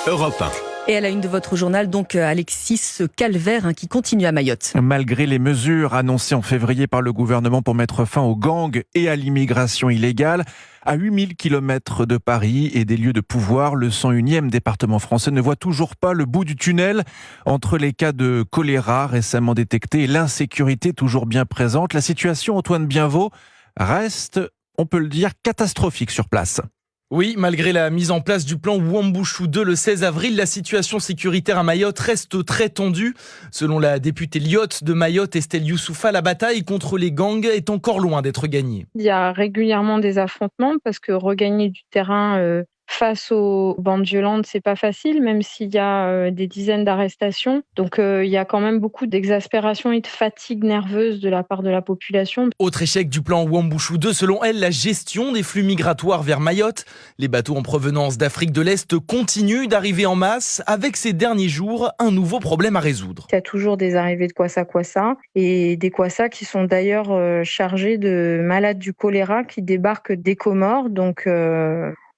Europe 1. Et à la une de votre journal, donc Alexis Calvert qui continue à Mayotte. Malgré les mesures annoncées en février par le gouvernement pour mettre fin aux gangs et à l'immigration illégale, à 8000 km de Paris et des lieux de pouvoir, le 101e département français ne voit toujours pas le bout du tunnel entre les cas de choléra récemment détectés et l'insécurité toujours bien présente. La situation, Antoine Bienvaux, reste, on peut le dire, catastrophique sur place. Oui, malgré la mise en place du plan Wuambushu 2 le 16 avril, la situation sécuritaire à Mayotte reste très tendue. Selon la députée Lyotte de Mayotte, Estelle Youssoufa, la bataille contre les gangs est encore loin d'être gagnée. Il y a régulièrement des affrontements parce que regagner du terrain face aux bandes violentes, c'est pas facile, même s'il y a des dizaines d'arrestations. Donc il y a quand même beaucoup d'exaspération et de fatigue nerveuse de la part de la population. Autre échec du plan Wuambushu 2, selon elle, la gestion des flux migratoires vers Mayotte. Les bateaux en provenance d'Afrique de l'Est continuent d'arriver en masse, avec ces derniers jours un nouveau problème à résoudre. Il y a toujours des arrivées de Kwassa et des Kwassa qui sont d'ailleurs chargés de malades du choléra qui débarquent des Comores. Donc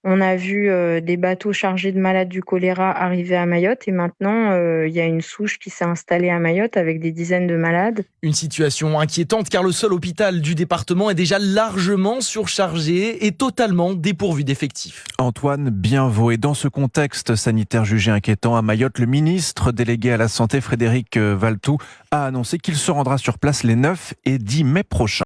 on a vu des bateaux chargés de malades du choléra arriver à Mayotte et maintenant il y a une souche qui s'est installée à Mayotte avec des dizaines de malades. Une situation inquiétante car le seul hôpital du département est déjà largement surchargé et totalement dépourvu d'effectifs. Antoine Bienvaux. Et dans ce contexte sanitaire jugé inquiétant à Mayotte, le ministre délégué à la Santé, Frédéric Valletoux, a annoncé qu'il se rendra sur place les 9 et 10 mai prochains.